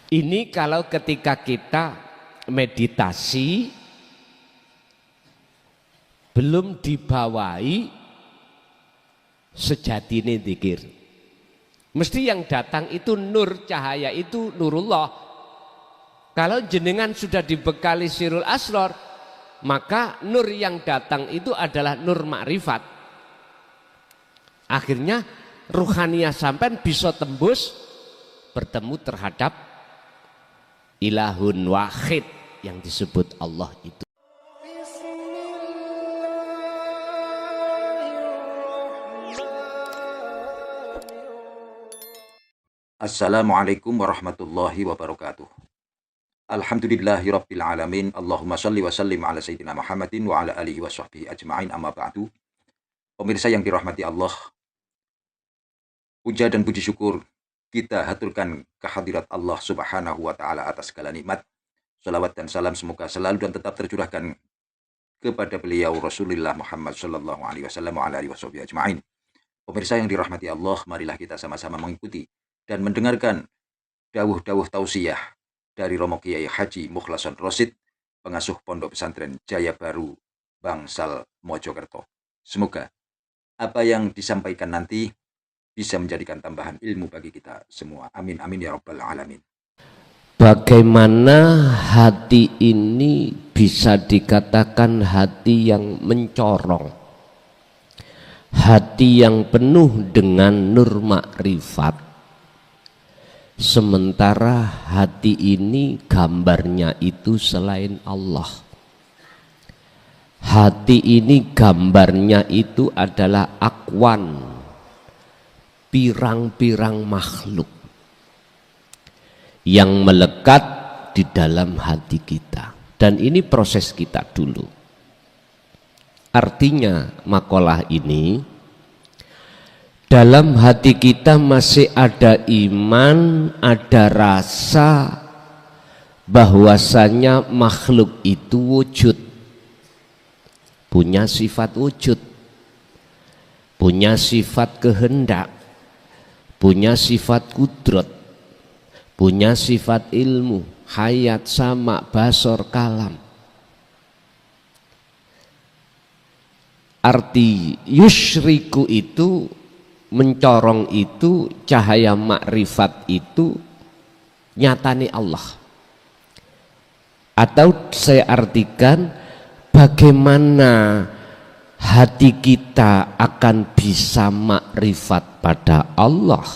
Ini kalau ketika kita meditasi belum dibawahi sejatine dzikir. Mesti yang datang itu nur, cahaya itu nurullah. Kalau jenengan sudah dibekali sirul asror, maka nur yang datang itu adalah nur makrifat. Akhirnya ruhaniyah sampean bisa tembus bertemu terhadap ilahun wahid yang disebut Allah itu. Assalamualaikum warahmatullahi wabarakatuh. Alhamdulillahirabbil alamin. Allahumma shalli wa sallim ala sayyidina Muhammadin wa ala alihi wa sahbihi ajma'in, amma ba'du. Pemirsa yang dirahmati Allah, puja dan puji syukur kita haturkan kehadirat Allah Subhanahu wa taala atas segala nikmat. Salawat dan salam semoga selalu dan tetap tercurahkan kepada beliau Rasulullah Muhammad sallallahu alaihi wasallam wa ala alihi wa sahbihi ajma'in. Pemirsa yang dirahmati Allah, marilah kita sama-sama mengikuti dan mendengarkan dawuh-dawuh tausiah dari Romo Kiai Haji Mukhlason Rosid, pengasuh Pondok Pesantren Jaya Baru, Bangsal, Mojokerto. Semoga apa yang disampaikan nanti bisa menjadikan tambahan ilmu bagi kita semua. Amin, amin ya rabbal alamin. Bagaimana hati ini bisa dikatakan hati yang mencorong, hati yang penuh dengan nur makrifat, sementara hati ini gambarnya itu selain Allah. Hati ini gambarnya itu adalah akwan, pirang-pirang makhluk yang melekat di dalam hati kita. Dan ini proses kita dulu. Artinya makalah ini, dalam hati kita masih ada iman, ada rasa bahwasanya makhluk itu wujud, punya sifat wujud, punya sifat kehendak, punya sifat kudrat, punya sifat ilmu, hayat, sama, basor, kalam. Arti yusyriku itu, mencorong itu, cahaya makrifat itu nyatani Allah. Atau saya artikan, bagaimana hati kita akan bisa makrifat pada Allah,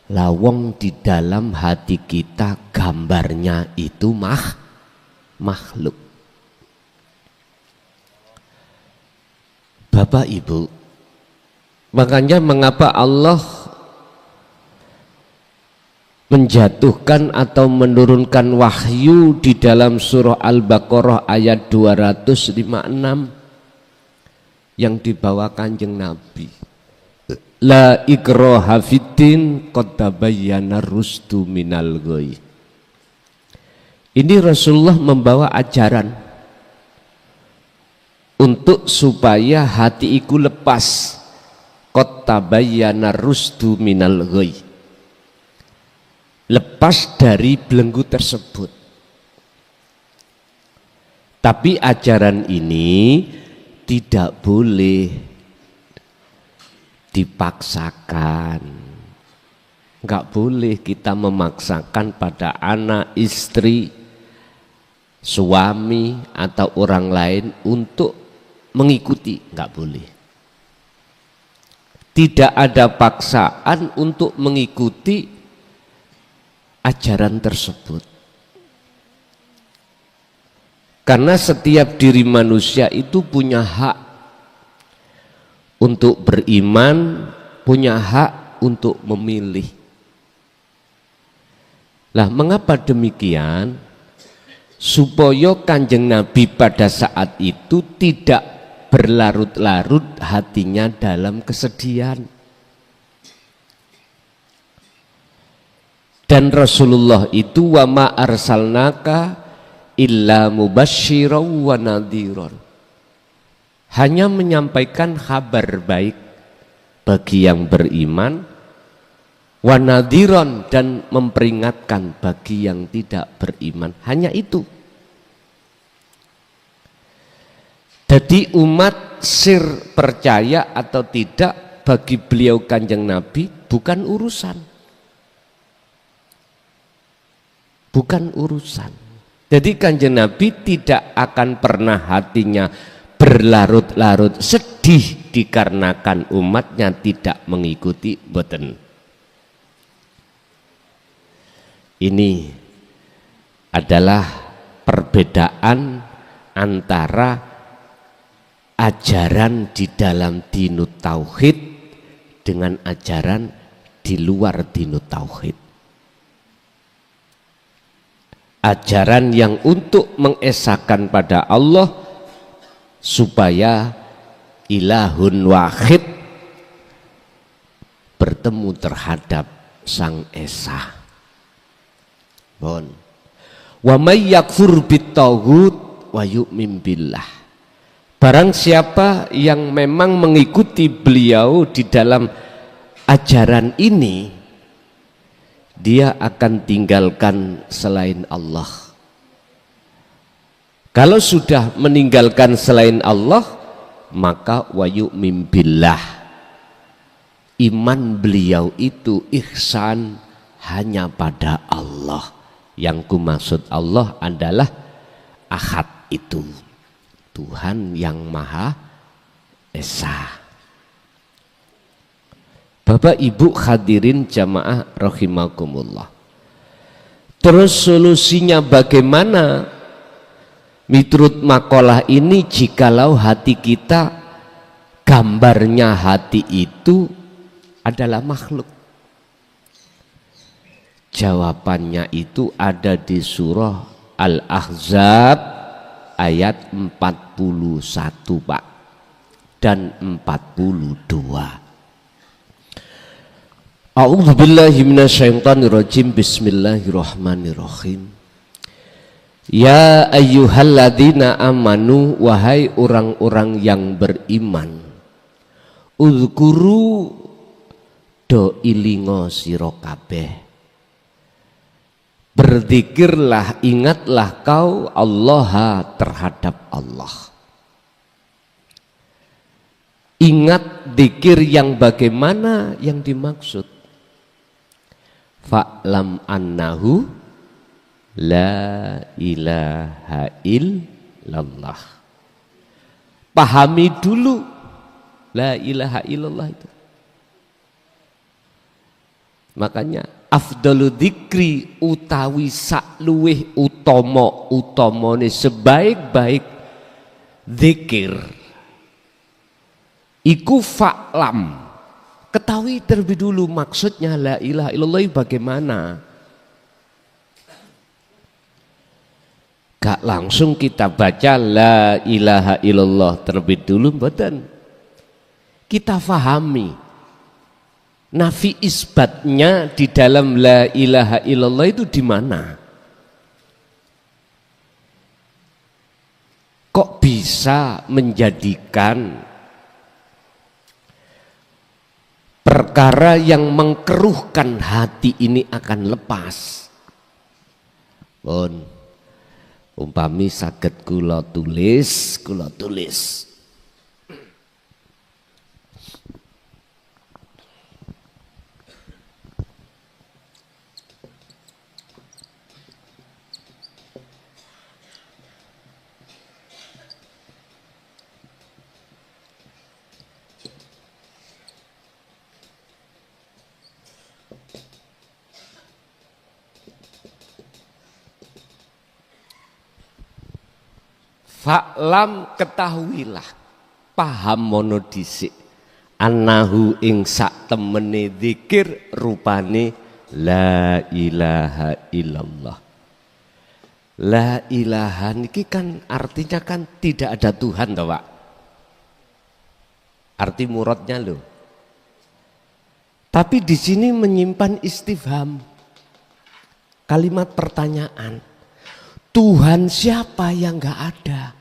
lawang di dalam hati kita gambarnya itu makhluk. Bapak Ibu, makanya mengapa Allah menjatuhkan atau menurunkan wahyu di dalam surah Al-Baqarah ayat 256 yang dibawa Kanjeng Nabi. La ikraha fiddin qad tabayyana rusdu minal ghayy. Ini Rasulullah membawa ajaran untuk supaya hati iku lepas. Qad tabayyana rusdu minal ghayy, lepas dari belenggu tersebut. Tapi ajaran ini tidak boleh dipaksakan. Enggak boleh kita memaksakan pada anak, istri, suami atau orang lain untuk mengikuti, enggak boleh. Tidak ada paksaan untuk mengikuti ajaran tersebut. Karena setiap diri manusia itu punya hak untuk beriman, punya hak untuk memilih. Lah, mengapa demikian? Supaya Kanjeng Nabi pada saat itu tidak berlarut-larut hatinya dalam kesedihan. Dan Rasulullah itu wa ma arsalnaka illa mubasysyiran wa nadhiran, hanya menyampaikan kabar baik bagi yang beriman wanadiron, dan memperingatkan bagi yang tidak beriman. Hanya itu. Jadi umat sir percaya atau tidak bagi beliau Kanjeng Nabi bukan urusan. Bukan urusan. Jadi Kanjeng Nabi tidak akan pernah hatinya berlarut-larut sedih dikarenakan umatnya tidak mengikuti, boten. Ini adalah perbedaan antara ajaran di dalam dinut tauhid dengan ajaran di luar dinut tauhid. Ajaran yang untuk mengesahkan pada Allah supaya ilahun wahid bertemu terhadap Sang Esa. Bon. Wa may yakfur bit-taghut wa yu'min billah. Barang siapa yang memang mengikuti beliau di dalam ajaran ini, dia akan tinggalkan selain Allah. Kalau sudah meninggalkan selain Allah, maka wa yu'min billah. Iman beliau itu ihsan hanya pada Allah. Yang kumaksud Allah adalah Ahad itu, Tuhan yang Maha Esa. Bapak Ibu hadirin jamaah rahimakumullah. Terus solusinya bagaimana? Miturut makalah ini, jikalau hati kita, gambarnya hati itu adalah makhluk. Jawabannya itu ada di surah Al-Ahzab ayat 41 Pak dan 42. A'udzubillahi minasyaitonirrajim. Bismillahirrahmanirrahim. Ya ayyuhalladzina amanu, wahai orang-orang yang beriman, uzkuru do ilingo sira kabeh, berzikirlah, ingatlah kau Allah terhadap Allah. Ingat zikir yang bagaimana yang dimaksud? Fa'lam annahu la ilaha illallah. Pahami dulu la ilaha illallah itu. Makanya afdalu dzikri utawi sakluwih utamane sebaik-baik zikir iku fa'lam, ketahui terlebih dulu maksudnya la ilaha illallah bagaimana. Gak langsung kita baca la ilaha illallah terlebih dulu, mboten. Kita fahami nafi isbatnya di dalam la ilaha illallah itu di mana? Kok bisa menjadikan perkara yang mengkeruhkan hati ini akan lepas? Pun umpami saged kula tulis. Fa'lam, ketahuilah, paham mono dhisik, annahu ing sak temene zikir rupane la ilaha illallah. La ilaha niki kan artinya kan tidak ada Tuhan toh Pak. Arti muradnya loh. Tapi di sini menyimpan istifham, kalimat pertanyaan. Tuhan siapa yang enggak ada?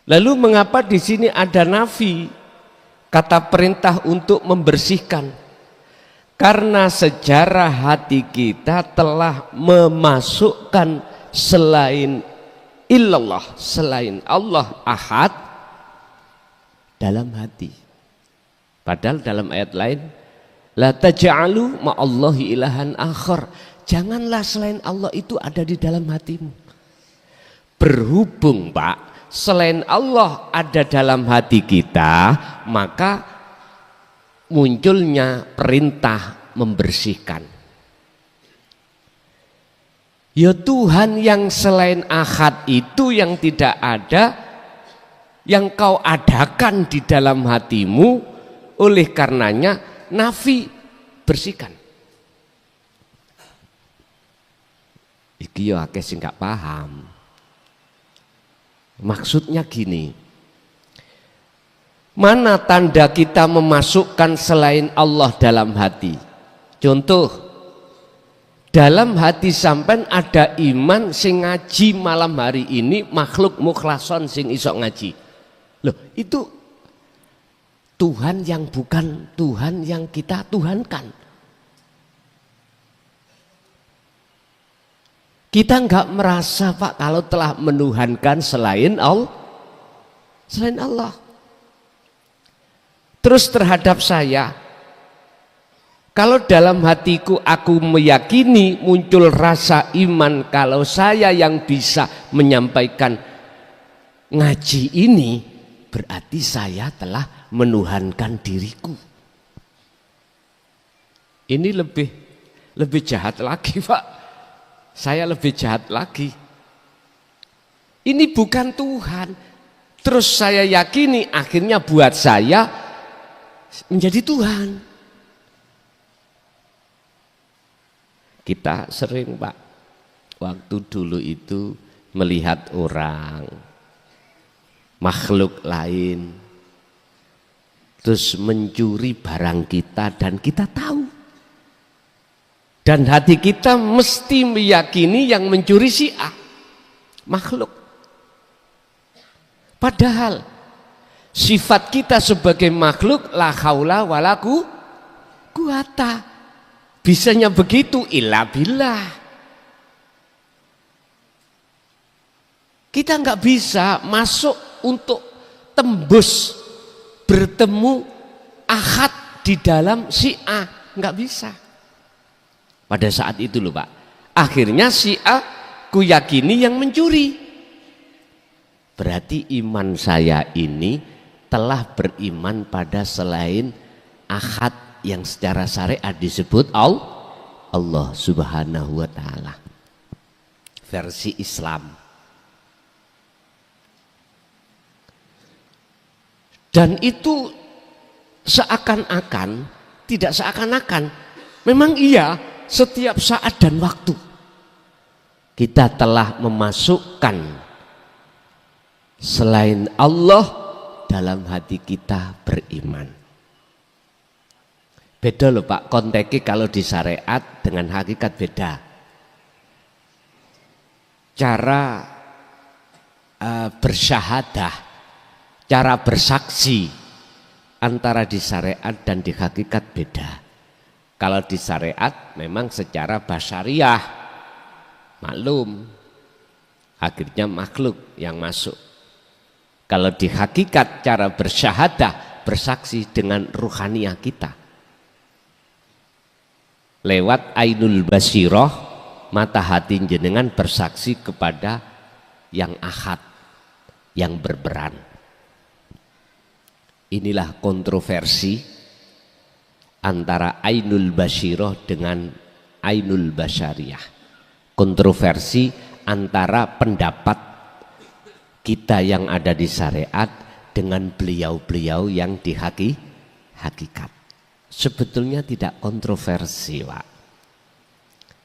Lalu mengapa di sini ada nafi? kata perintah untuk membersihkan. Karena sejarah hati kita telah memasukkan selain illallah, selain Allah ahad dalam hati. Padahal dalam ayat lain, la taj'alu ma'allahi ilahan akhar. Janganlah selain Allah itu ada di dalam hatimu. Berhubung Pak, selain Allah ada dalam hati kita, maka munculnya perintah membersihkan. Ya Tuhan yang selain ahad itu yang tidak ada, yang kau adakan di dalam hatimu, oleh karenanya nafi, bersihkan. Iki yo akeh sing gak paham. Maksudnya gini, mana tanda kita memasukkan selain Allah dalam hati? Contoh, dalam hati sampean ada iman sing ngaji malam hari ini, makhluk mukhlason sing iso ngaji. Loh, itu Tuhan yang bukan Tuhan yang kita tuhankan. Kita enggak merasa Pak kalau telah menuhankan selain Allah. Selain Allah. Terus terhadap saya, kalau dalam hatiku aku meyakini muncul rasa iman kalau saya yang bisa menyampaikan ngaji ini, berarti saya telah menuhankan diriku. Ini lebih jahat lagi Pak. Saya lebih jahat lagi. Ini bukan Tuhan. Terus saya yakini akhirnya buat saya menjadi Tuhan. Kita sering Pak, waktu dulu itu melihat orang, makhluk lain, terus mencuri barang kita dan kita tahu. Dan hati kita mesti meyakini yang mencuri si A, makhluk. Padahal sifat kita sebagai makhluk la haula wala quwata. Bisanya begitu illa billah. Kita nggak bisa masuk untuk tembus bertemu ahad di dalam si A, nggak bisa. Pada saat itu loh Pak, akhirnya si A ku yakini yang mencuri. Berarti iman saya ini telah beriman pada selain ahad yang secara syariat disebut Allah Subhanahu wa ta'ala, versi Islam. Dan itu seakan-akan, tidak seakan-akan, memang iya, setiap saat dan waktu kita telah memasukkan selain Allah dalam hati kita beriman. Beda loh Pak, konteksnya kalau di syariat dengan hakikat beda. Cara bersyahadah, cara bersaksi antara di syariat dan di hakikat beda. Kalau di syariat memang secara basyariah, maklum, akhirnya makhluk yang masuk. Kalau di hakikat cara bersyahadah, bersaksi dengan ruhaniyah kita. Lewat ainul basirah, mata hati jenengan bersaksi kepada yang ahad, yang berperan. Inilah kontroversi antara ainul basirah dengan ainul basyariyah. Kontroversi antara pendapat kita yang ada di syariat dengan beliau-beliau yang di hakikat. Sebetulnya tidak kontroversi Pak.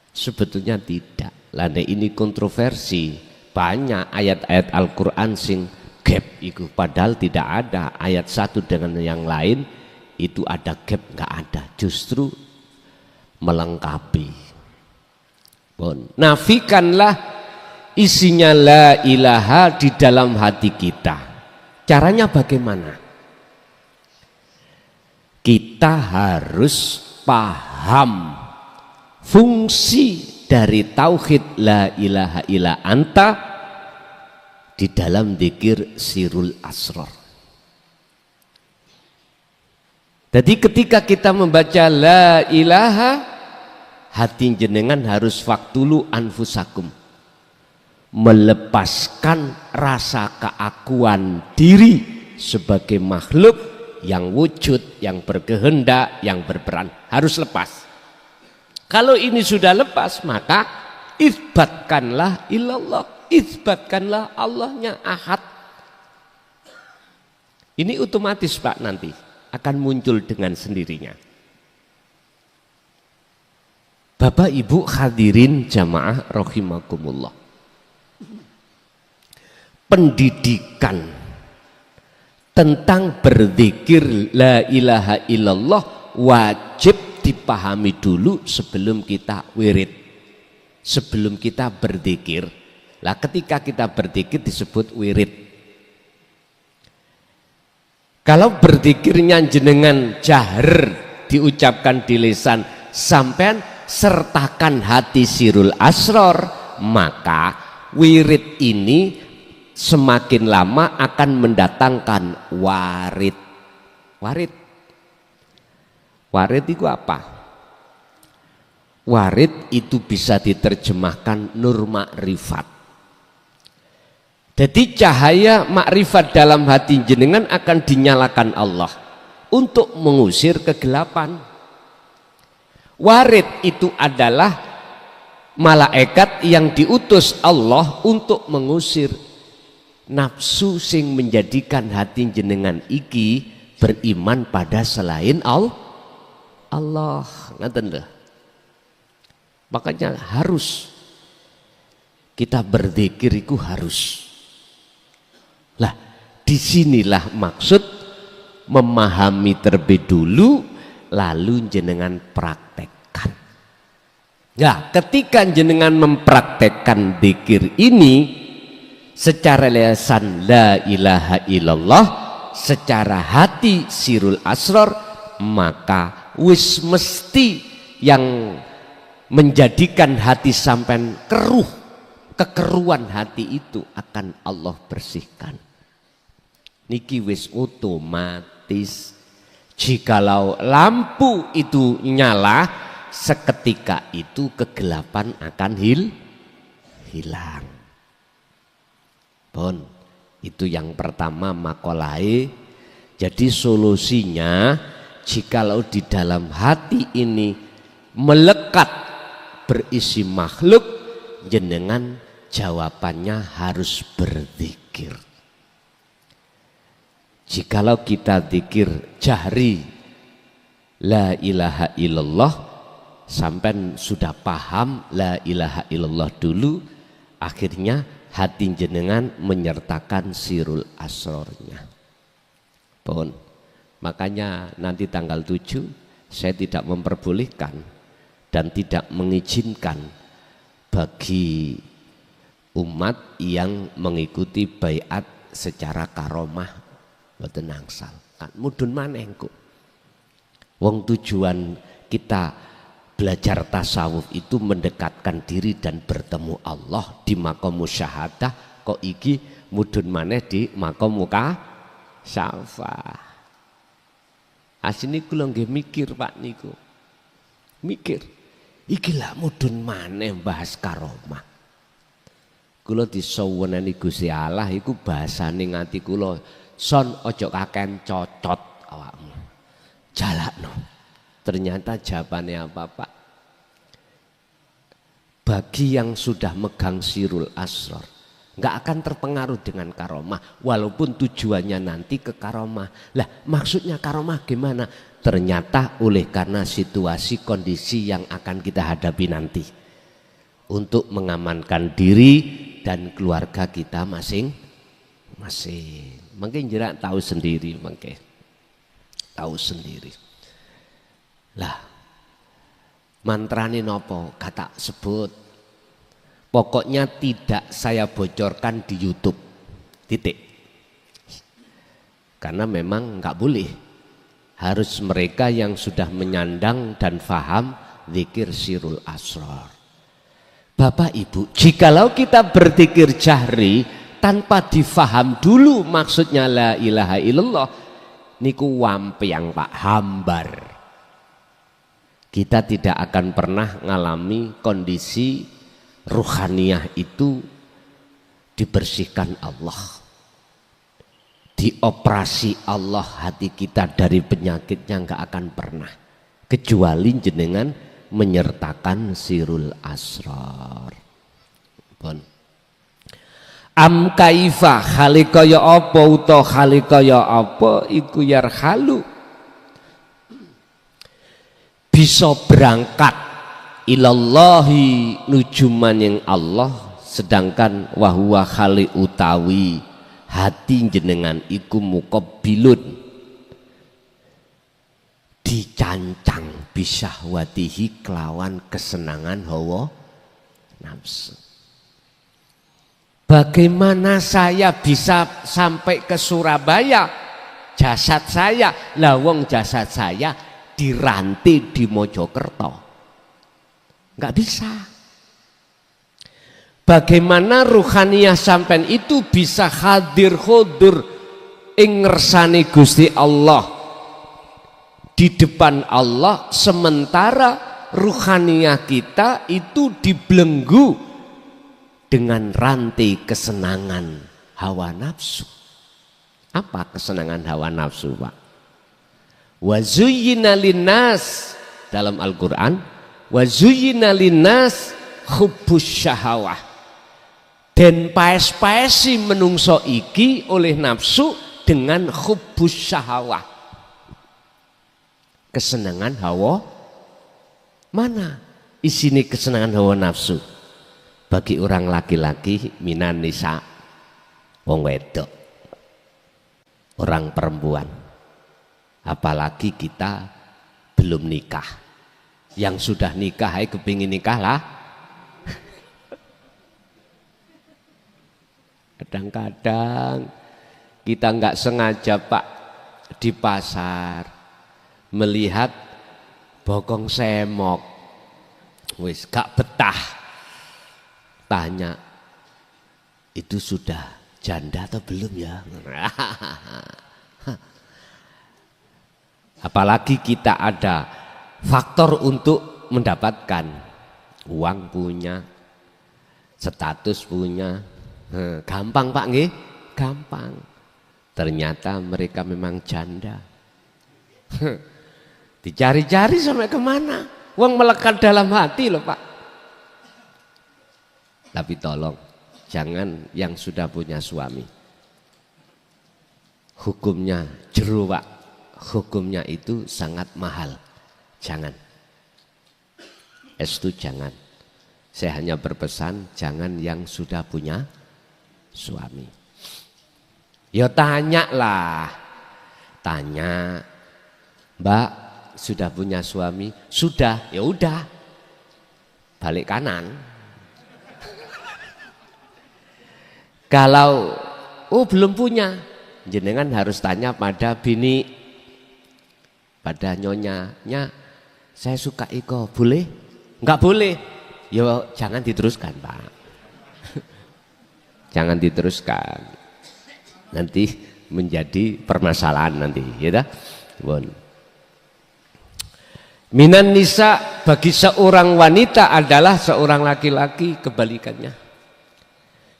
Sebetulnya tidak. Lane ini kontroversi. Banyak ayat-ayat Al-Quran sing gap itu, padahal tidak ada ayat satu dengan yang lain itu ada gap, nggak ada, justru melengkapi. Bon. Nafikanlah isinya la ilaha di dalam hati kita. Caranya bagaimana? kita harus paham fungsi dari tauhid la ilaha illa anta di dalam dzikir sirul asrar. Jadi ketika kita membaca la ilaha, hati jenengan harus faktulu anfusakum, melepaskan rasa keakuan diri sebagai makhluk yang wujud, yang berkehendak, yang berperan, harus lepas. Kalau ini sudah lepas, maka isbatkanlah ilallah, isbatkanlah Allahnya ahad. Ini otomatis Pak, nanti akan muncul dengan sendirinya. Bapak Ibu hadirin jamaah rahimakumullah, pendidikan tentang berzikir la ilaha illallah wajib dipahami dulu sebelum kita wirid, sebelum kita berzikir. Lah ketika kita berzikir disebut wirid. Kalau berzikirnya jenengan jahar diucapkan di lisan, sampean sertakan hati sirul asror, maka wirid ini semakin lama akan mendatangkan warid. Warid itu apa? Warid itu bisa diterjemahkan nur makrifat. Jadi cahaya makrifat dalam hati jenengan akan dinyalakan Allah untuk mengusir kegelapan. Warid itu adalah malaikat yang diutus Allah untuk mengusir nafsu sing menjadikan hati jenengan iki beriman pada selain Allah. Ngaten lho. Makanya harus kita berzikir itu harus. Lah, disinilah maksud memahami terlebih dulu, lalu jenengan praktekkan. Ya, ketika jenengan mempraktekkan zikir ini secara lisan la ilaha illallah, secara hati sirul asrar, maka wis mesti yang menjadikan hati sampean keruh, kekeruan hati itu akan Allah bersihkan. Niki wis otomatis. Jikalau lampu itu nyala, seketika itu kegelapan akan hilang. Bon, itu yang pertama makolai. Jadi solusinya, jikalau di dalam hati ini melekat berisi makhluk, jenengan jawabannya harus berzikir. Jikalau kita zikir jahri la ilaha illallah, sampai sudah paham la ilaha illallah dulu, akhirnya hati jenengan menyertakan sirul asrornya. Pun makanya nanti tanggal 7 saya tidak memperbolehkan dan tidak mengizinkan bagi umat yang mengikuti baiat secara karomah mboten angsal. Kan mudun maneh engko. Wong tujuan kita belajar tasawuf itu mendekatkan diri dan bertemu Allah di makom musyahadah, kok iki mudun maneh di makom muka syafa. Asine kula nggih mikir Pak niku. Mikir. Iki lah mudun maneh bahas karomah. Kula disawunani Gusti Allah iku bahasane ngati kula, son ojo kaken cocot awakmu. Jalakno. Ternyata jawabannya apa Pak? Bagi yang sudah megang sirul asrar, nggak akan terpengaruh dengan karomah, walaupun tujuannya nanti ke karomah. Lah maksudnya karomah gimana? Ternyata oleh karena situasi kondisi yang akan kita hadapi nanti, untuk mengamankan diri dan keluarga kita masing-masing. Mungkin jerak tahu sendiri, mungkin tahu sendiri. Lah, mantrane nopo? Kata sebut. Pokoknya tidak saya bocorkan di YouTube. Titik. Karena memang nggak boleh. harus mereka yang sudah menyandang dan faham zikir sirul asrar. Bapak Ibu, jikalau kita berzikir jahri tanpa difaham dulu maksudnya la ilaha illallah, niku wampyang Pak, hambar. Kita tidak akan pernah ngalami kondisi ruhaniyah itu dibersihkan Allah, dioperasi Allah hati kita dari penyakitnya, nggak akan pernah, kecuali jenengan menyertakan sirul asrar. Bon. Am kaifa hale kaya apa uta hale kaya apa iku yarhalu, bisa berangkat ilallahi nuju maning Allah, sedangkan wahwa khali utawi hati jenengan iku muqabbilun dicancang bisyahwatihi kelawan kesenangan hawa nafsu. Bagaimana saya bisa sampai ke Surabaya, jasad saya, lawang jasad saya dirantai di Mojokerto? Nggak bisa. Bagaimana ruhaniyah sampean itu bisa hadir khudur ing ngersane Gusti Allah, di depan Allah, sementara ruhaniyah kita itu dibelenggu dengan rantai kesenangan hawa nafsu. Apa kesenangan hawa nafsu, Pak? Wa zuyyina linnas, dalam Al-Qur'an, wa zuyyina linnas hubbus syahawah, dan paes-paesi menungso iki oleh nafsu dengan hubbus syahawah, kesenangan hawa. Mana isini kesenangan hawa nafsu? Bagi orang laki-laki minan nisa, wong wedok, orang perempuan, apalagi kita belum nikah. Yang sudah nikah, hai kepingin nikah lah. Kadang-kadang kita nggak sengaja Pak di pasar melihat bokong semok, wis gak betah, tanya itu sudah janda atau belum ya? Apalagi kita ada faktor untuk mendapatkan uang punya, status punya, gampang Pak nggih, gampang. Ternyata mereka memang janda. Dicari-cari sampai kemana? Uang melekat dalam hati loh Pak. Tapi tolong jangan yang sudah punya suami. Hukumnya jero Pak. Hukumnya itu sangat mahal. Jangan. Itu jangan. Saya hanya berpesan jangan yang sudah punya suami. Ya tanya lah. Tanya. Mbak, sudah punya suami? Sudah. Ya udah. Balik kanan. Kalau belum punya, jenengan harus tanya pada bini, pada nyonyanya, saya suka iko, boleh? Enggak boleh. Ya jangan diteruskan Pak. Jangan diteruskan. Nanti menjadi permasalahan nanti, ya dah. Bon. Minan nisa, bagi seorang wanita adalah seorang laki-laki kebalikannya.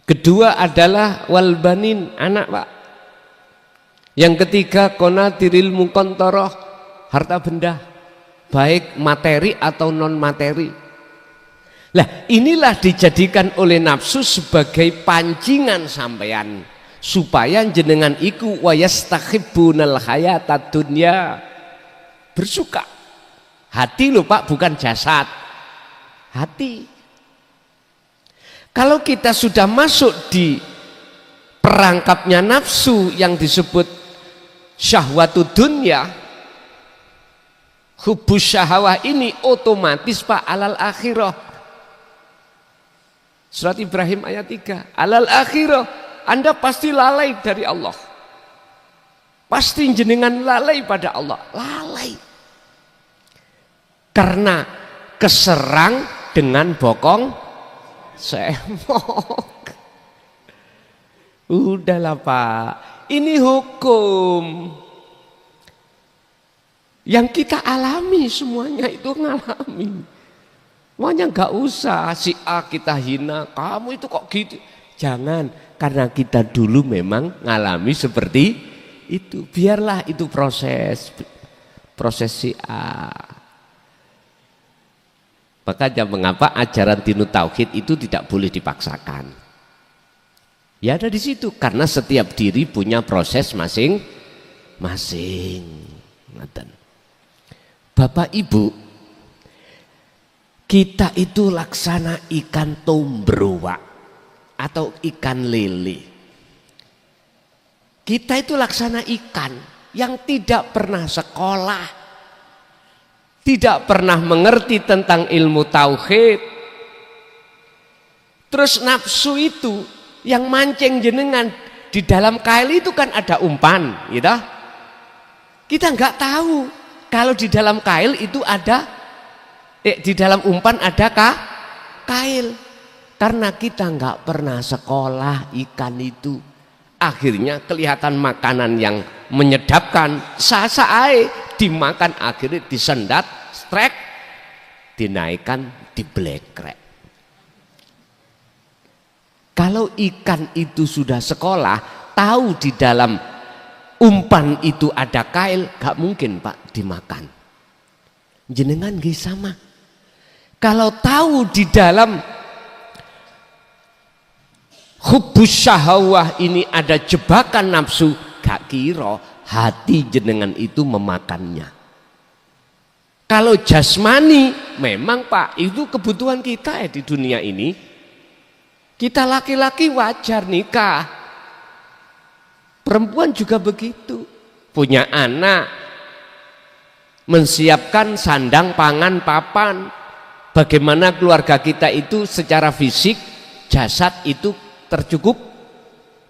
Kedua adalah walbanin, anak Pak. Yang ketiga konatiril mukontoroh, harta benda, baik materi atau non materi. Lah inilah dijadikan oleh nafsu sebagai pancingan sampean supaya jenengan iku wayastahibbunal hayatad dunya, bersuka. Hati lho Pak, bukan jasad, hati. Kalau kita sudah masuk di perangkapnya nafsu yang disebut syahwatud dunya, hubus syahwah ini otomatis Pak alal akhirah. Surat Ibrahim ayat 3, alal akhirah, Anda pasti lalai dari Allah. pasti jenengan lalai pada Allah, lalai. Karena keserang dengan bokong semok. Udahlah Pak, ini hukum yang kita alami, semuanya itu ngalami. Makanya nggak usah si A kita hina, kamu itu kok gitu. Jangan, karena kita dulu memang ngalami seperti itu. Biarlah itu proses si A. Makanya mengapa ajaran Dinu Tauhid itu tidak boleh dipaksakan. Ya ada di situ, karena setiap diri punya proses masing-masing. Bapak Ibu, kita itu laksana ikan tombrowa atau ikan lele. Kita itu laksana ikan yang tidak pernah sekolah, tidak pernah mengerti tentang ilmu tauhid. Terus nafsu itu yang mancing jenengan di dalam kail itu kan ada umpan, gitu. Kita nggak tahu kalau di dalam kail itu ada, di dalam umpan ada kail. Karena kita nggak pernah sekolah ikan itu, akhirnya kelihatan makanan yang menyedapkan, sasae dimakan, akhirnya disendat, strek, dinaikkan, diblekrek. Kalau ikan itu sudah sekolah, tahu di dalam umpan itu ada kail, gak mungkin Pak dimakan. Jenengan gak sama. Kalau tahu di dalam hubbus syahwah ini ada jebakan nafsu, gak kira hati jenengan itu memakannya. Kalau jasmani, memang Pak itu kebutuhan kita di dunia ini. Kita laki-laki wajar nikah, perempuan juga begitu, punya anak, mensiapkan sandang, pangan, papan. Bagaimana keluarga kita itu secara fisik, jasad itu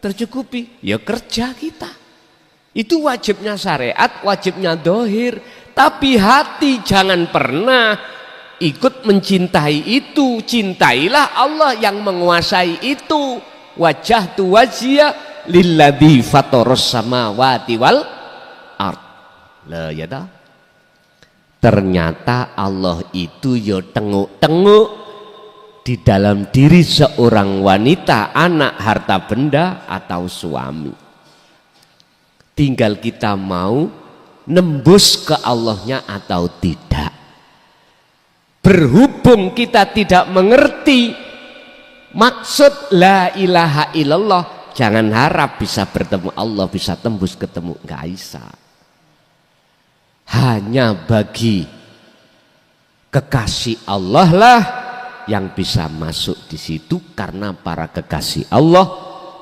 tercukupi, ya kerja kita. Itu wajibnya syariat, wajibnya dohir. Tapi hati jangan pernah ikut mencintai itu. Cintailah Allah yang menguasai itu. Wajjahtu wajhiya lilladzi fataras samawati wal ard. Lah ya dah. Ternyata Allah itu ya tenguk-tenguk di dalam diri seorang wanita, anak, harta benda atau suami. Tinggal kita mau nembus ke Allahnya atau tidak. Berhubung kita tidak mengerti maksud la ilaha illallah, jangan harap bisa bertemu Allah, bisa tembus ketemu, nggak bisa. Hanya bagi kekasih Allah lah yang bisa masuk di situ, karena para kekasih Allah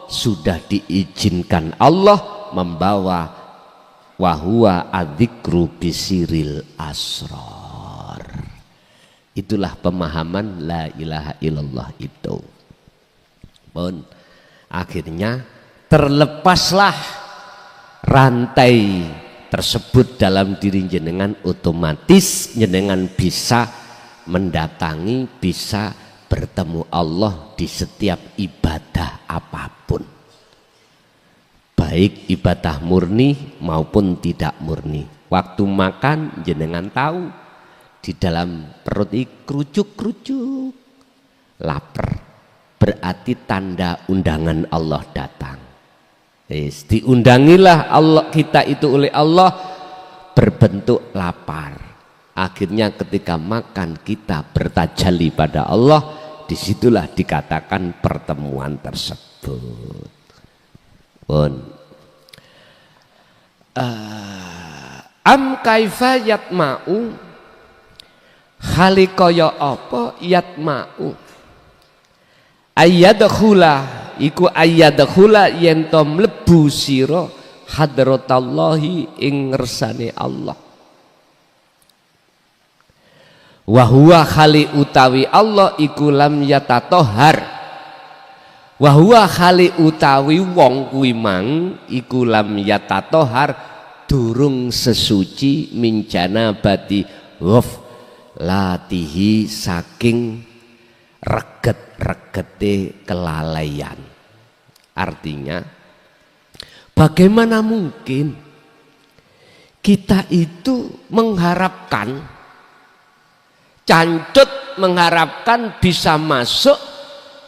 sudah diizinkan Allah membawa wahuwa adzikru bisiril asrar. Itulah pemahaman la ilaha illallah itu. Pun akhirnya terlepaslah rantai tersebut dalam diri jenengan, otomatis jenengan bisa mendatangi, bisa bertemu Allah di setiap ibadah apapun, baik ibadah murni maupun tidak murni. Waktu makan jenengan tahu di dalam perut kerucuk-kerucuk, lapar, berarti tanda undangan Allah datang. Diundangilah Allah kita itu oleh Allah berbentuk lapar. Akhirnya ketika makan kita bertajalli pada Allah, disitulah dikatakan pertemuan tersebut. Pun am kaifa yatma'u, khalikoyo apa yatma'u, ayyadkhula iku ayyadkhula yen to mlebu sira hadratallahi ing ngersane Allah. Wa huwa khali utawi Allah iku lam yatatohar. Wa huwa khali utawi wong kuwi mang iku lam yatatohar durung sesuci min janabati ghaflatihi saking reget-regete kelalaian. Artinya bagaimana mungkin kita itu mengharapkan cancut, mengharapkan bisa masuk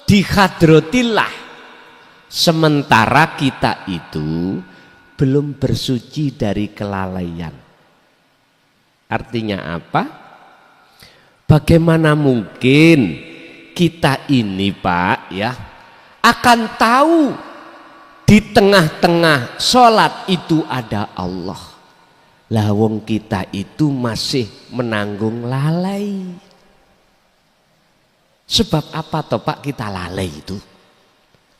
di hadratillah sementara kita itu belum bersuci dari kelalaian. Artinya apa? Bagaimana mungkin kita ini Pak ya akan tahu di tengah-tengah sholat itu ada Allah. Lah wong kita itu masih menanggung lalai. Sebab apa toh Pak kita lalai itu?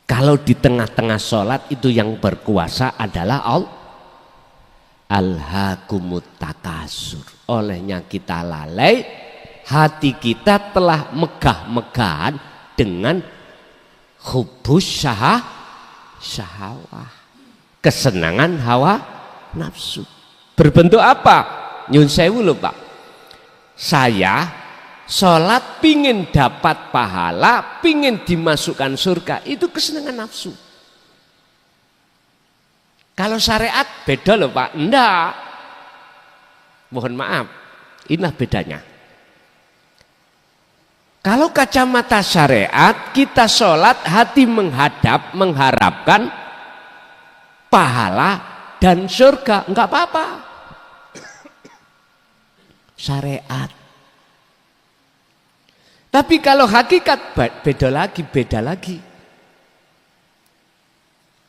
Kalau di tengah-tengah sholat itu yang berkuasa adalah Allah. Alhaakumut takasur. Olehnya kita lalai, hati kita telah megah-megahan dengan hubus syahwah, kesenangan hawa nafsu. Berbentuk apa? Nyun sewu lho Pak. Saya sholat pingin dapat pahala, pingin dimasukkan surga, itu kesenangan nafsu. Kalau syariat beda loh Pak. Enggak. Mohon maaf, inilah bedanya. Kalau kacamata syariat, kita sholat hati menghadap, mengharapkan pahala dan surga, enggak apa-apa. Syariat. Tapi kalau hakikat beda lagi, beda lagi.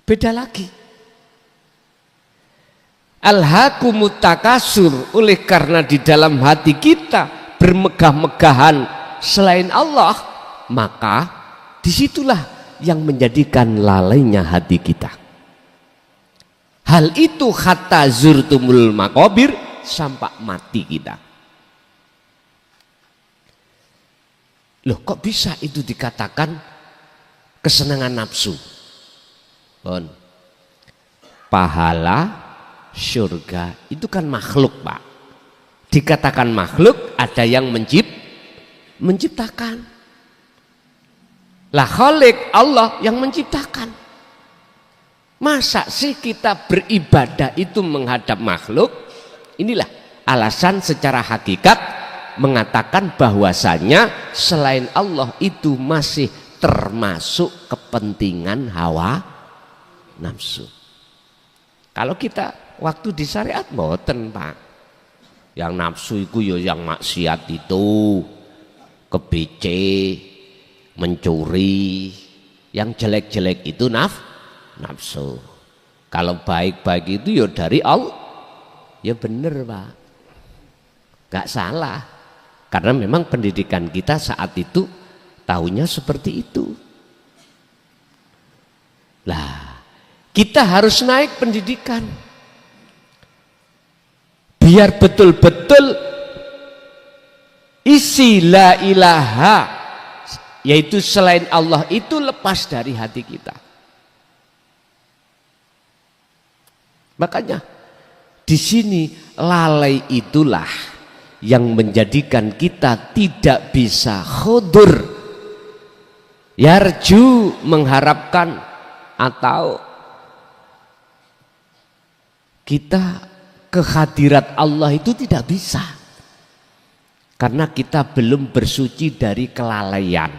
Beda lagi. Alhaakumut takasur, oleh karena di dalam hati kita bermegah-megahan selain Allah, maka disitulah yang menjadikan lalainya hati kita. Hal itu hatta zurtumul maqabir, sampai mati kita. Loh kok bisa itu dikatakan kesenangan nafsu? Bon. Pahala surga itu kan makhluk Pak. Dikatakan makhluk, ada yang menciptakan. Lah khalik Allah yang menciptakan. Masa sih kita beribadah itu menghadap makhluk? Inilah alasan secara hakikat mengatakan bahwasanya selain Allah itu masih termasuk kepentingan hawa nafsu. Kalau kita waktu di syariat mboten Pak. Yang nafsu itu ya yang maksiat itu, kebece, mencuri, yang jelek-jelek itu nafsu. Kalau baik-baik itu ya dari Allah. Ya bener Pak. Gak salah. Karena memang pendidikan kita saat itu tahunya seperti itu. Lah, kita harus naik pendidikan. Biar betul-betul isi la ilaha, yaitu selain Allah itu lepas dari hati kita. Makanya di sini lalai itulah yang menjadikan kita tidak bisa khudur, yarju, mengharapkan, atau kita kehadirat Allah itu tidak bisa karena kita belum bersuci dari kelalaian.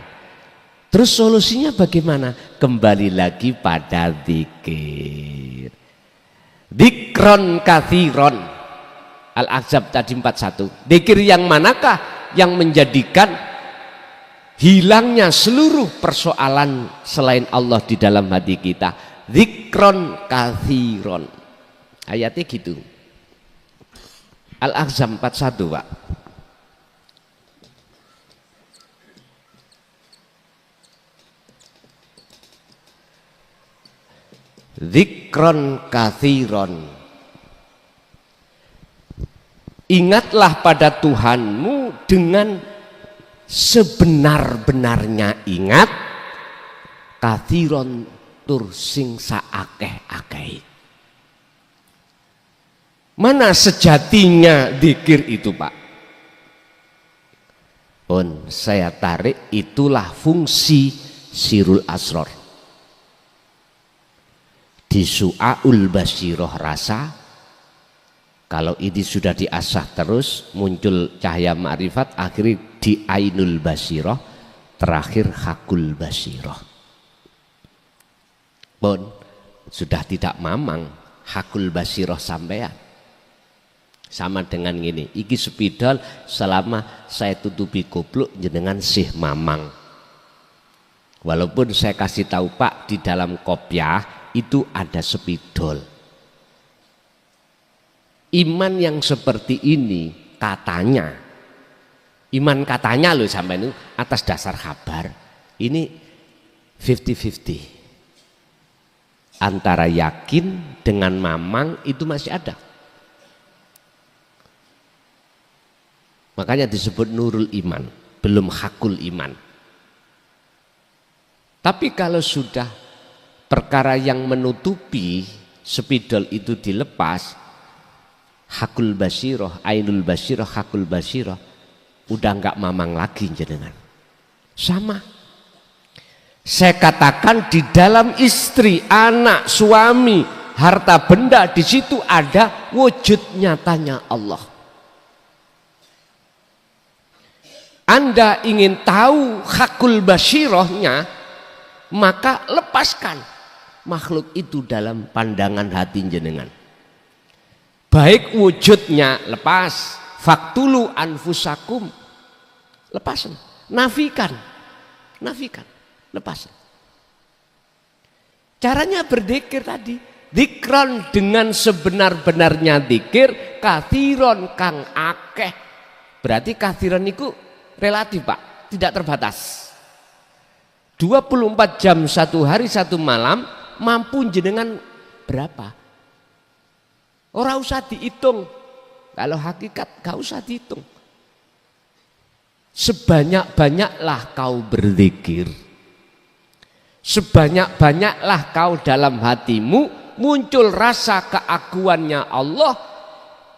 Terus solusinya bagaimana? Kembali lagi pada zikir. Dzikron katsiron. Al-Ahzab tadi 41. Dzikir yang manakah yang menjadikan hilangnya seluruh persoalan selain Allah di dalam hati kita? Dzikron katsiron. Ayatnya gitu. Al-Ahzab 41 Pak. Dzikron katsiron. Ingatlah pada Tuhanmu dengan sebenar-benarnya ingat, katsiron tur sing saakeh-akeh. Mana sejatinya zikir itu, Pak? Saya tarik, itulah fungsi sirul asror. Di su'aul basiroh rasa, kalau ini sudah diasah terus, muncul cahaya ma'rifat, akhirnya di ainul basiroh, terakhir hakul basiroh. Sudah tidak mamang hakul basiroh sampean. Sama dengan gini, iki sepidol selama saya tutupi goblok jenengan sih mamang. Walaupun saya kasih tahu Pak, di dalam kopiah itu ada sepidol. Iman yang seperti ini katanya, iman katanya loh sampai itu atas dasar kabar, ini 50-50. Antara yakin dengan mamang itu masih ada. Makanya disebut nurul iman, belum hakul iman. Tapi kalau sudah perkara yang menutupi spidol itu dilepas, hakul basiroh, ainul basiroh, hakul basiroh, udah enggak mamang lagi jenengan. Sama. Saya katakan di dalam istri, anak, suami, harta benda, di situ ada wujud nyatanya Allah. Anda ingin tahu hakul basirohnya, maka lepaskan makhluk itu dalam pandangan hati jenengan. Baik wujudnya lepas, faktulu anfusakum, lepasan, nafikan, lepasan. Caranya berzikir tadi, zikron dengan sebenar-benarnya zikir, kathiron kang akeh. Berarti kathiron itu relatif Pak, tidak terbatas. 24 jam satu hari satu malam mampu jenengan berapa? Orang usah dihitung. Kalau hakikat gak usah dihitung. Sebanyak-banyaklah kau berzikir, sebanyak-banyaklah kau dalam hatimu muncul rasa keaguannya Allah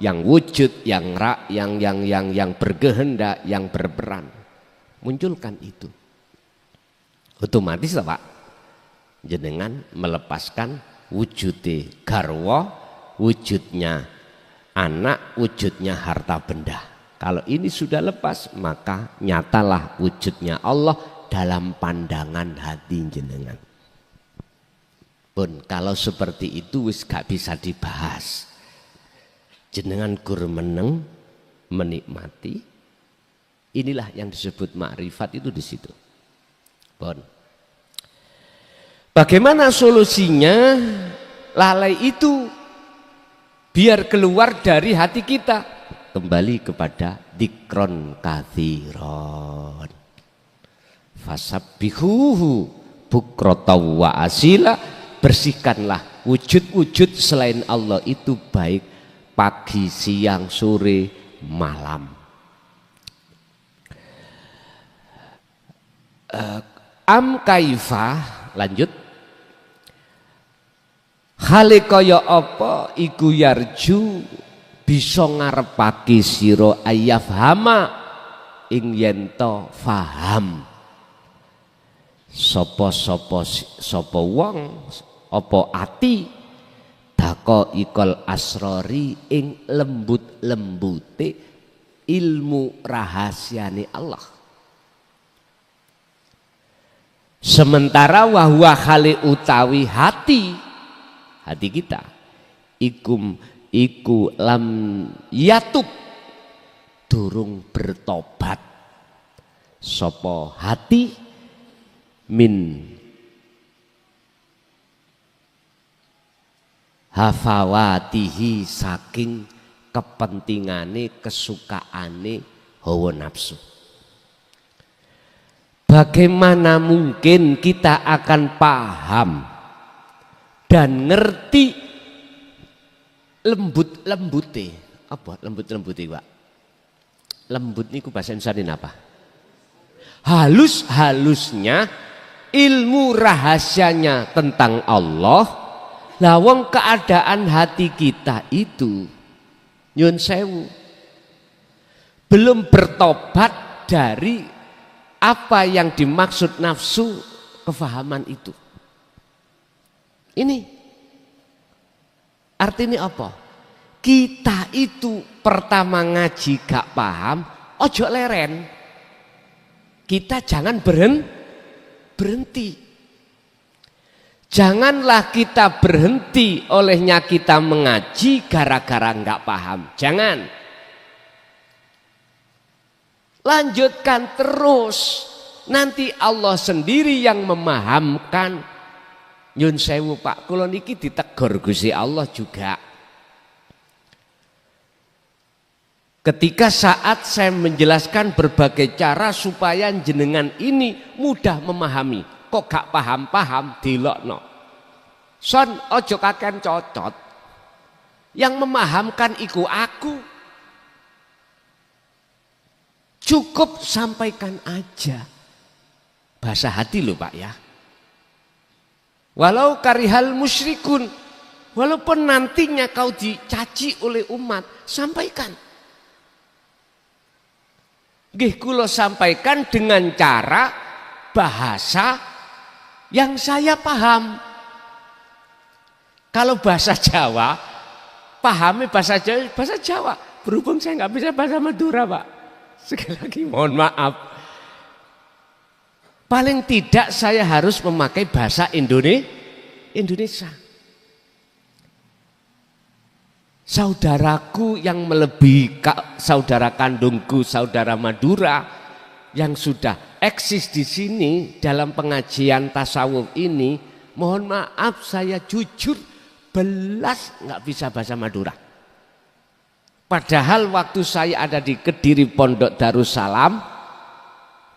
yang wujud, yang berkehendak, yang berperan. Munculkan itu. Otomatis Pak, jenengan melepaskan wujudnya garwa, wujudnya anak, wujudnya harta benda. Kalau ini sudah lepas, maka nyatalah wujudnya Allah dalam pandangan hati jenengan. Pun kalau seperti itu wis gak bisa dibahas. Jenengan gur meneng, menikmati. Inilah yang disebut makrifat itu di situ. Bon. Bagaimana solusinya? Lalai itu biar keluar dari hati kita, kembali kepada dzikron katsiron. Fasabbihuhu bukratan wa asila, bersihkanlah wujud-wujud selain Allah itu baik pagi, siang, sore, malam. Am kaifah, lanjut. Hale kaya apa iku yarju bisa ngarepake sira ayafhama ing yen to faham. Sapa wong apa ati dako ikol asrori ing lembut-lembute ilmu rahasiane Allah. Sementara wahwa khali utawi hati kita iku lam yatub durung bertobat sapa hati min hafawatihi saking kepentingane kesukaane hawa nafsu. Bagaimana mungkin kita akan paham dan ngerti lembut-lembute? Apa lembut-lembute, Pak? Lembut niku bahasa Indonesia apa? Halus-halusnya ilmu rahasianya tentang Allah. Lawang keadaan hati kita itu nyun sewu, belum bertobat dari apa yang dimaksud nafsu kefahaman itu. Ini artinya apa? Kita itu pertama ngaji gak paham, ojo leren. Kita jangan berhenti. Janganlah kita berhenti olehnya kita mengaji gara-gara nggak paham. Jangan. Lanjutkan terus. Nanti Allah sendiri yang memahamkan. Nyun sewu Pak, kula niki ditegur Gusti Allah juga. Ketika saat saya menjelaskan berbagai cara supaya jenengan ini mudah memahami. Kok gak paham-paham dilokno. Son ojo kaken cocot. Yang memahamkan iku aku. Cukup sampaikan aja. Bahasa hati loh Pak ya. Walau karihal musyrikun. Walaupun nantinya kau dicaci oleh umat, sampaikan. Nggih kula sampaikan dengan cara bahasa yang saya paham. Kalau bahasa Jawa, pahami bahasa Jawa. Berhubung saya nggak bisa bahasa Madura Pak. Sekali lagi mohon maaf. Paling tidak saya harus memakai bahasa Indonesia. Saudaraku yang melebihi saudara kandungku, saudara Madura yang sudah eksis di sini dalam pengajian tasawuf ini, mohon maaf saya jujur belas nggak bisa bahasa Madura. Padahal waktu saya ada di Kediri Pondok Darussalam,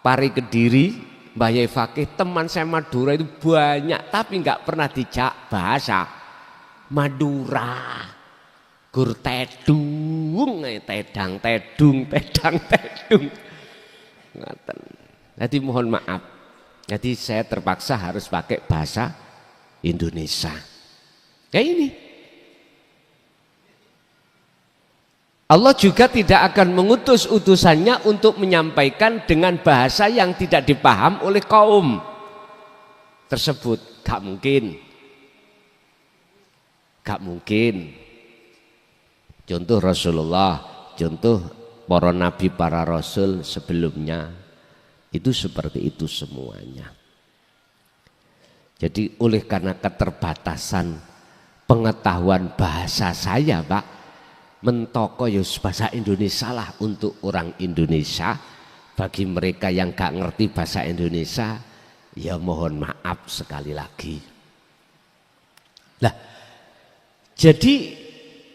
Pari Kediri, Mbah Yai Fakih, teman saya Madura itu banyak, tapi nggak pernah dijak bahasa Madura. Gur tedung, tedang tedung. Jadi mohon maaf. Jadi saya terpaksa harus pakai bahasa Indonesia. Kayak ini. Allah juga tidak akan mengutus utusannya untuk menyampaikan dengan bahasa yang tidak dipaham oleh kaum tersebut. Gak mungkin. Contoh Rasulullah, contoh para nabi, para rasul sebelumnya, itu seperti itu semuanya. Jadi oleh karena keterbatasan pengetahuan bahasa saya Pak, mentoko ya bahasa Indonesia lah untuk orang Indonesia. Bagi mereka yang gak ngerti bahasa Indonesia, ya mohon maaf sekali lagi. Lah, jadi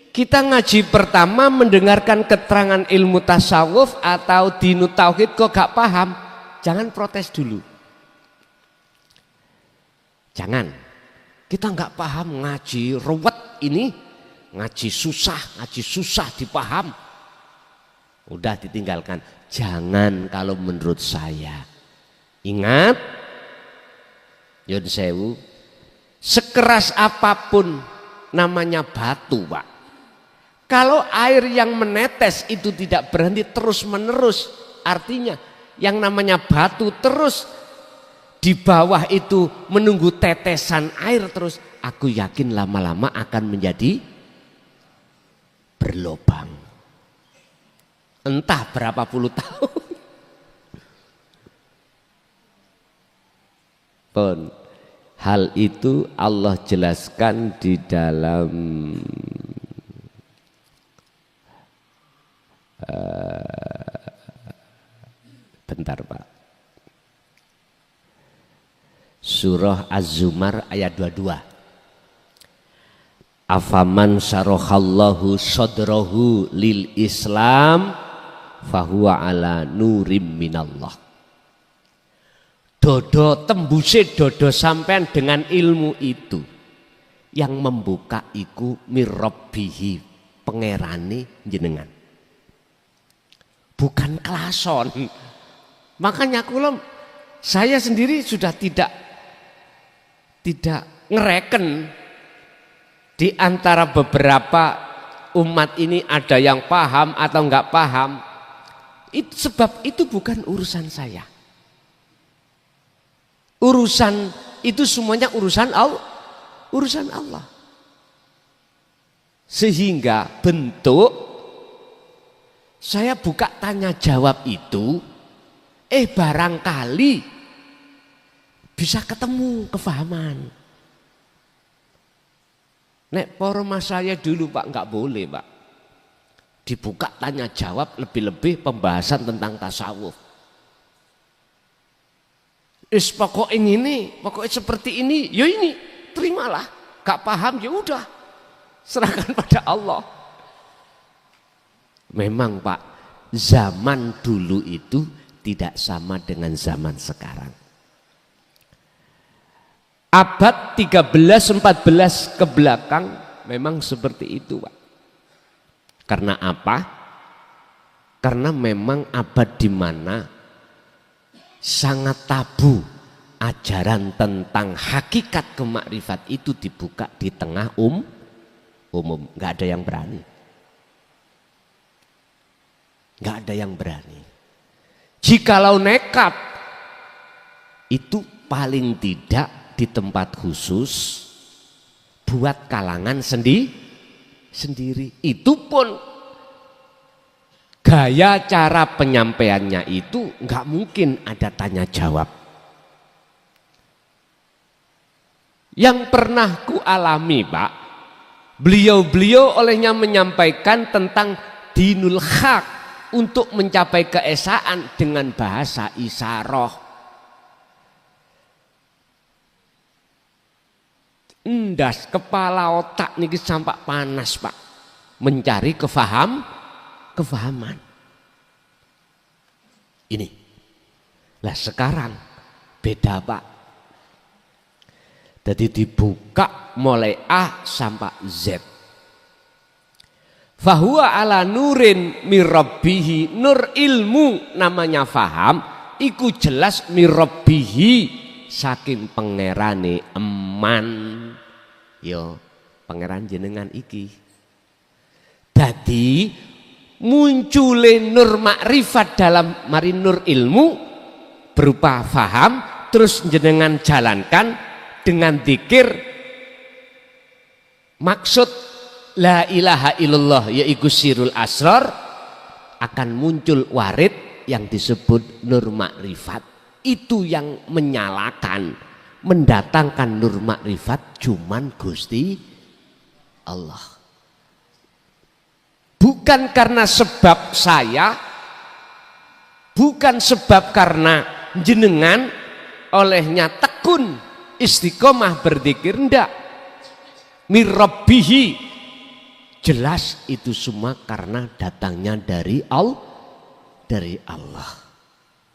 kita ngaji pertama mendengarkan keterangan ilmu tasawuf atau dinu tauhid kok gak paham, jangan protes dulu. Jangan. Kita gak paham ngaji ruwet ini, ngaji susah dipaham. Udah ditinggalkan. Jangan kalau menurut saya. Ingat, Yun Sewu, sekeras apapun namanya batu Pak. Kalau air yang menetes itu tidak berhenti terus menerus, artinya yang namanya batu terus di bawah itu menunggu tetesan air terus, aku yakin lama-lama akan menjadi berlubang. Entah berapa puluh tahun. Pun hal itu Allah jelaskan di dalam bentar Pak. Surah Az-Zumar ayat 22. Afaman syarahallahu sadrahu lil Islam fahuwa ala nurim minallah. Dodo tembuse dodo sampean dengan ilmu itu, yang membuka iku mirabbihi pangerane jenengan. Bukan klason. Makanya saya sendiri sudah tidak ngereken di antara beberapa umat ini ada yang paham atau enggak paham, sebab itu bukan urusan saya. Urusan itu semuanya urusan Allah. Sehingga bentuk saya buka tanya jawab itu, barangkali bisa ketemu kefahaman. Nek para mas saya dulu Pak nggak boleh Pak dibuka tanya jawab, lebih-lebih pembahasan tentang tasawuf. Pokoknya ini, pokoknya seperti ini, ya ini terimalah. Gak paham ya udah, serahkan pada Allah. Memang Pak, zaman dulu itu tidak sama dengan zaman sekarang. Abad 13-14 ke belakang memang seperti itu Pak. Karena apa? Karena memang abad di mana sangat tabu ajaran tentang hakikat kemakrifat itu dibuka di tengah umum. Nggak ada yang berani. Nggak ada yang berani. Jikalau nekat, itu paling tidak di tempat khusus buat kalangan sendiri. Itu pun gaya cara penyampaiannya itu nggak mungkin ada tanya jawab. Yang pernah ku alami Pak, beliau olehnya menyampaikan tentang dinul haq untuk mencapai keesaan dengan bahasa isyarah. Endas kepala otak niki sampai panas Pak, mencari kefahaman ini. Lah sekarang beda Pak, jadi dibuka mulai A sampai Z. Fahuwa ala nurin mirabbihi, nur ilmu namanya faham, iku jelas mirabbihi saking pangerane eman. Yo pangeran jenengan iki. Dadi muncule nur makrifat dalam mari nur ilmu berupa faham, terus jenengan jalankan dengan zikir maksud la ilaha illallah yaitu sirul asrar, akan muncul warid yang disebut nur makrifat. Itu yang menyalakan, mendatangkan nur makrifat cuman Gusti Allah. Bukan karena sebab saya, bukan sebab karena jenengan olehnya tekun istiqomah berzikir, ndak. Mirabbihi, jelas itu semua karena datangnya dari Allah.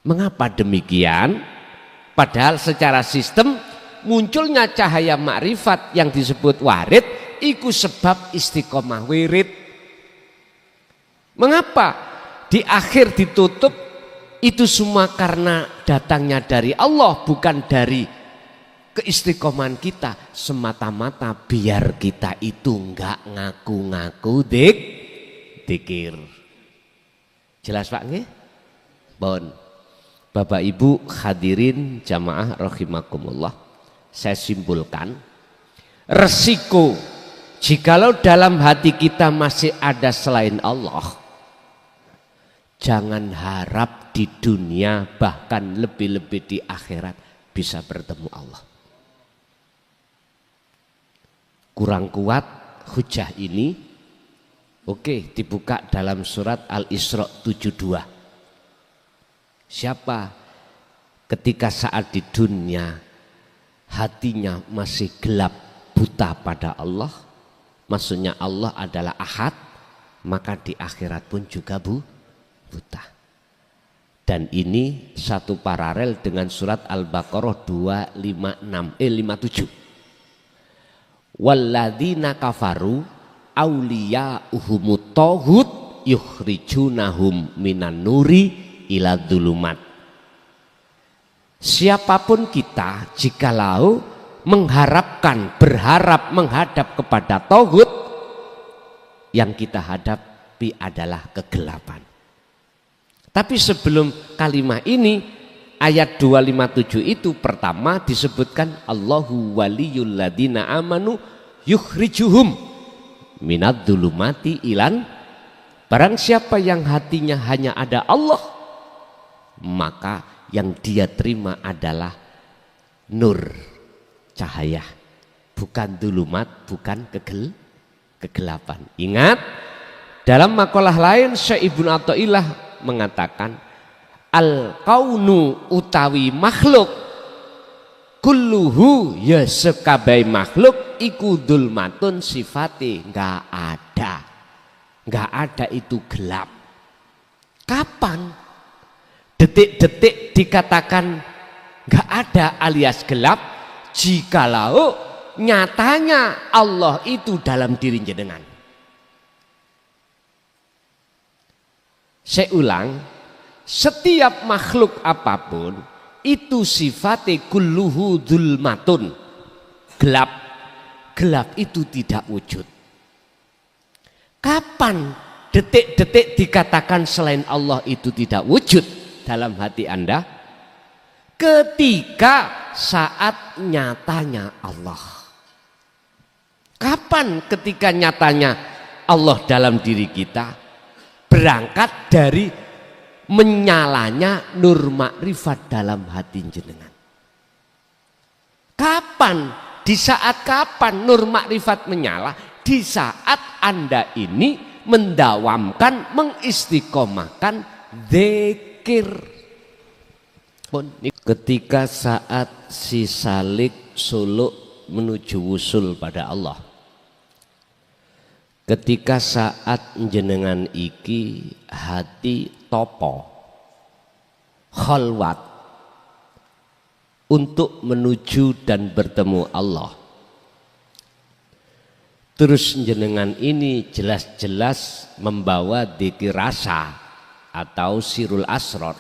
Mengapa demikian? Padahal secara sistem munculnya cahaya makrifat yang disebut warid iku sebab istiqomah wirid. Mengapa di akhir ditutup? Itu semua karena datangnya dari Allah, bukan dari keistiqomahan kita, semata-mata biar kita itu enggak ngaku-ngaku dzikir. Jelas Pak nggih? Bon. Bapak Ibu hadirin jamaah rahimakumullah, saya simpulkan resiko jikalau dalam hati kita masih ada selain Allah, jangan harap di dunia bahkan lebih-lebih di akhirat bisa bertemu Allah. Kurang kuat hujah ini. Oke, dibuka dalam surat Al-Isra 72. Siapa ketika saat di dunia hatinya masih gelap buta pada Allah, maksudnya Allah adalah ahad, maka di akhirat pun juga buta. Dan ini satu paralel dengan surat Al-Baqarah 57. Walladzina kafaru awliya'uhumut taghut yukhrijunahum minan nuri ila dzulumat. Siapapun kita jikalau berharap menghadap kepada tauhid, yang kita hadapi adalah kegelapan. Tapi sebelum kalimat ini, ayat 257 itu pertama disebutkan Allahu waliyul ladina amanu yukhrijuhum minad dzulumati ilan. Barang siapa yang hatinya hanya ada Allah, maka yang dia terima adalah nur, cahaya, bukan dulumat, bukan kegelapan. Ingat, dalam makalah lain Syekh Ibnu Athaillah mengatakan al-kaunu utawi makhluk kulluhu ya sekabai makhluk iku dulmatun sifati, nggak ada itu gelap. Kapan detik-detik dikatakan nggak ada alias gelap? Jikalau nyatanya Allah itu dalam diri jenengan. Saya ulang, setiap makhluk apapun itu sifatnya kulluhu dzulmatun, gelap. Gelap itu tidak wujud. Kapan detik-detik dikatakan selain Allah itu tidak wujud dalam hati Anda? Ketika saat nyatanya Allah. Kapan ketika nyatanya Allah dalam diri kita? Berangkat dari menyalanya nur makrifat dalam hati jenengan. Kapan? Di saat kapan nur makrifat menyala? Di saat Anda ini mendawamkan, mengistiqomahkan zikir. Ketika saat si salik suluk menuju wusul pada Allah, ketika saat jenengan iki hati topo khalwat untuk menuju dan bertemu Allah, terus jenengan ini jelas-jelas membawa dzikir rasa atau sirul asrar,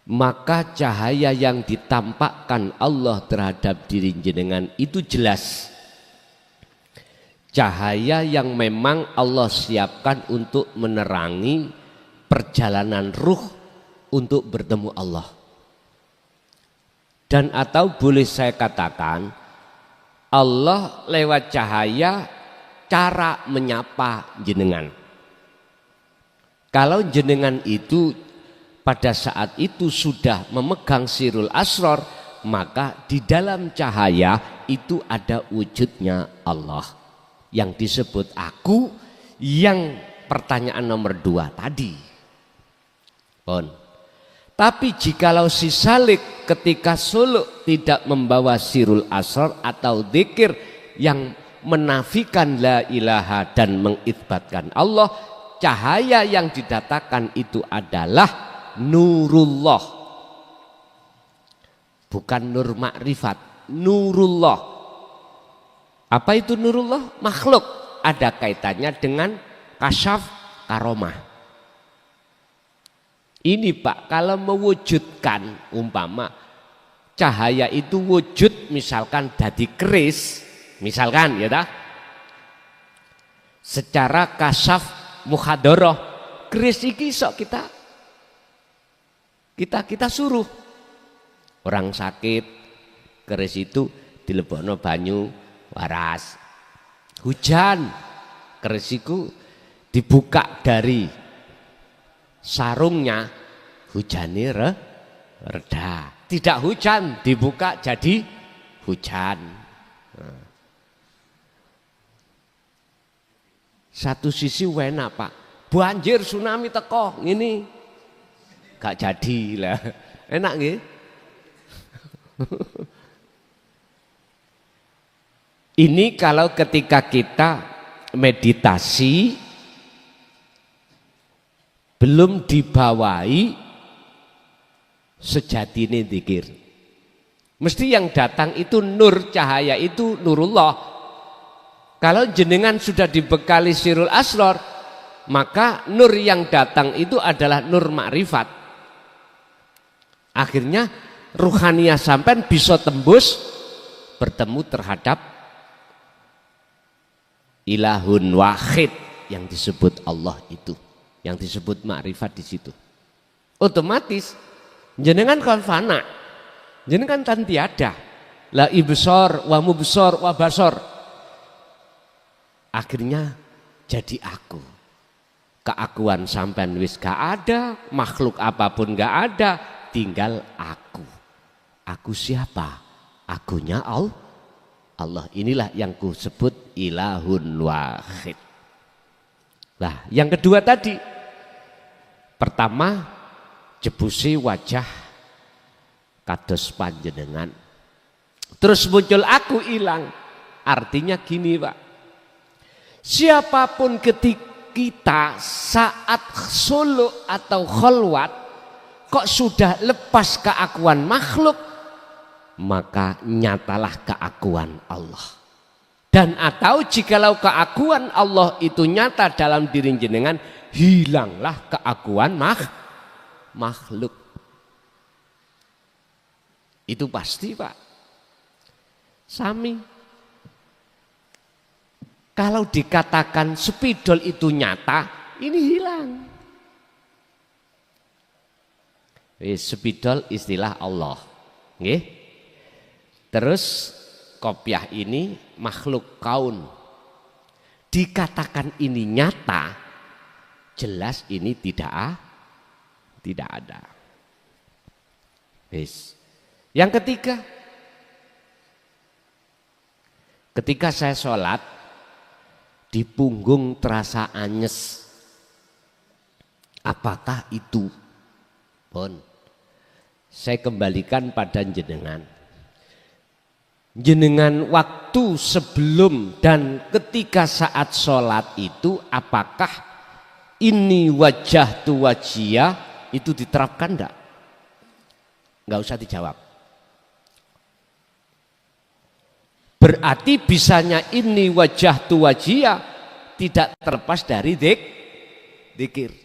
maka cahaya yang ditampakkan Allah terhadap diri jenengan itu jelas. Cahaya yang memang Allah siapkan untuk menerangi perjalanan ruh untuk bertemu Allah. Dan atau boleh saya katakan, Allah lewat cahaya cara menyapa jenengan. Kalau jenengan itu pada saat itu sudah memegang sirul asrar, maka di dalam cahaya itu ada wujudnya Allah yang disebut aku, yang pertanyaan nomor 2 tadi. Tapi jikalau si salik ketika suluk tidak membawa sirul asrar atau dzikir yang menafikan la ilaha dan mengitsbatkan Allah, cahaya yang didatangkan itu adalah nurullah, bukan nur makrifat, nurullah. Apa itu nurullah? Makhluk, ada kaitannya dengan kasyaf karomah. Ini Pak, kalau mewujudkan umpama cahaya itu wujud misalkan dadi keris, misalkan ya dah, secara kasyaf muhadoroh, keris iki sok kita suruh orang sakit, keris itu dilebokno banyu waras. Hujan, keris itu dibuka dari sarungnya, hujannya reda. Tidak hujan, dibuka jadi hujan. Satu sisi enak Pak, banjir tsunami teko ini gak jadi lah, enak nggih. Ini kalau ketika kita meditasi belum dibawahi sejatine dzikir. Mesti yang datang itu nur, cahaya itu nurullah. Kalau jenengan sudah dibekali sirul asrar, maka nur yang datang itu adalah nur makrifat. Akhirnya ruhaniyah sampean bisa tembus bertemu terhadap ilahun wahid yang disebut Allah itu, yang disebut makrifat di situ. Otomatis jenengan kan fana, jenengan kan tiada. La ibsor wa mubsor wa basor. Akhirnya jadi aku. Keakuan sampean wis gak ada, makhluk apapun gak ada, tinggal aku. Aku siapa? Akunya Allah. Allah inilah yang ku sebut ilahun wahid. Nah, yang kedua tadi, pertama jebusi wajah kados panjenengan, terus muncul aku hilang. Artinya gini Pak, siapapun ketika kita saat suluk atau kholwat kok sudah lepas keakuan makhluk, maka nyatalah keakuan Allah. Dan atau jikalau keakuan Allah itu nyata dalam diri jenengan, hilanglah keakuan makhluk. Itu pasti Pak. Sami. Kalau dikatakan spidol itu nyata, ini hilang. Spidol istilah Allah. Nggih. Terus kopiah ini makhluk kaun. Dikatakan ini nyata, jelas ini tidak ada. Yang ketiga, ketika saya sholat, di punggung terasa anyes. Apakah itu? Pun saya kembalikan pada jenengan. Jenengan waktu sebelum dan ketika saat sholat itu, apakah ini wajah tu wajiyah itu diterapkan enggak? Enggak usah dijawab. Berarti bisanya ini wajah tu wajiyah tidak terlepas dari dzikir.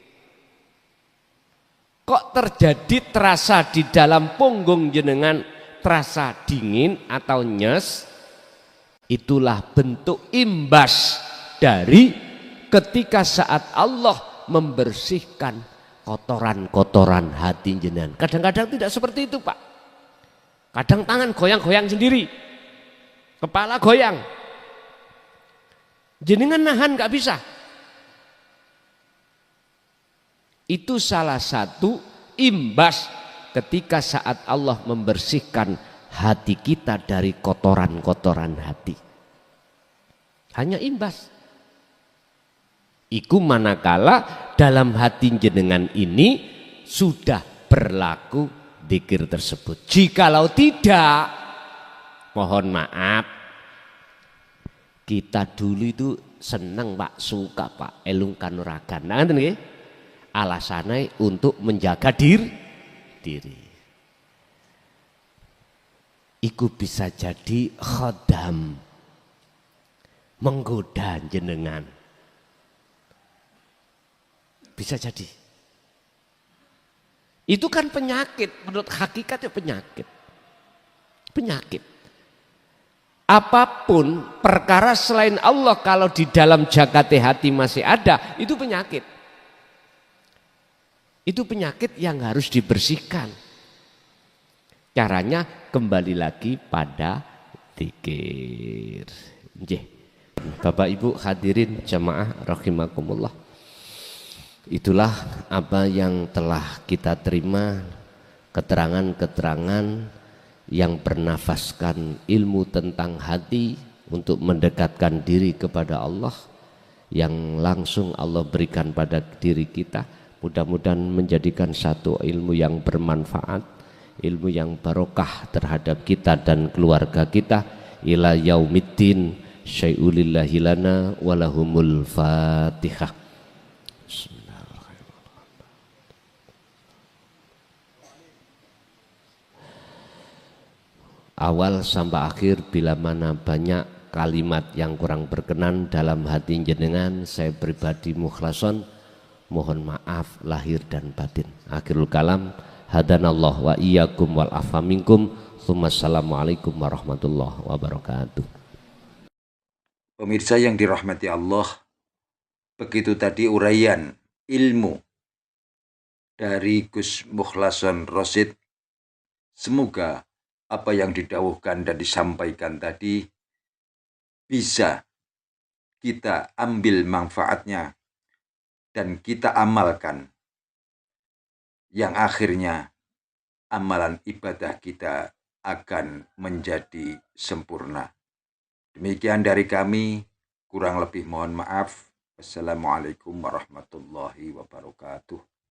Kok terjadi terasa di dalam punggung jenengan terasa dingin atau nyes? Itulah bentuk imbas dari ketika saat Allah membersihkan kotoran-kotoran hati jenengan. Kadang-kadang tidak seperti itu Pak. Kadang tangan goyang-goyang sendiri. Kepala goyang, jenengan nahan gak bisa. Itu salah satu imbas ketika saat Allah membersihkan hati kita dari kotoran-kotoran hati. Hanya imbas. Iku manakala dalam hati jenengan ini sudah berlaku dzikir tersebut. Jikalau tidak, mohon maaf, kita dulu itu senang Pak, suka Pak, elung kanuragan. Nah, nggih, alasannya untuk menjaga diri. Iku bisa jadi khodam, menggoda jenengan. Bisa jadi. Itu kan penyakit, menurut hakikatnya penyakit. Apapun perkara selain Allah kalau di dalam jagat hati masih ada, itu penyakit. Itu penyakit yang harus dibersihkan. Caranya kembali lagi pada dzikir. Bapak Ibu hadirin jamaah rahimakumullah. Itulah apa yang telah kita terima, keterangan-keterangan yang bernafaskan ilmu tentang hati untuk mendekatkan diri kepada Allah, yang langsung Allah berikan pada diri kita. Mudah-mudahan menjadikan satu ilmu yang bermanfaat, ilmu yang barokah terhadap kita dan keluarga kita ila yaumiddin. Syai'ulillahi lana walahumul fatihah. Awal sampai akhir, bila mana banyak kalimat yang kurang berkenan dalam hati jenengan, saya pribadi mukhlason mohon maaf lahir dan batin. Akhirul kalam, hadanallah wa iyyakum wal afa minkum. Assalamualaikum warahmatullahi wabarakatuh. Pemirsa yang dirahmati Allah, begitu tadi uraian ilmu dari Gus Mukhlason Rosid. Semoga apa yang didawuhkan dan disampaikan tadi bisa kita ambil manfaatnya dan kita amalkan, yang akhirnya amalan ibadah kita akan menjadi sempurna. Demikian dari kami, kurang lebih mohon maaf. Wassalamualaikum warahmatullahi wabarakatuh.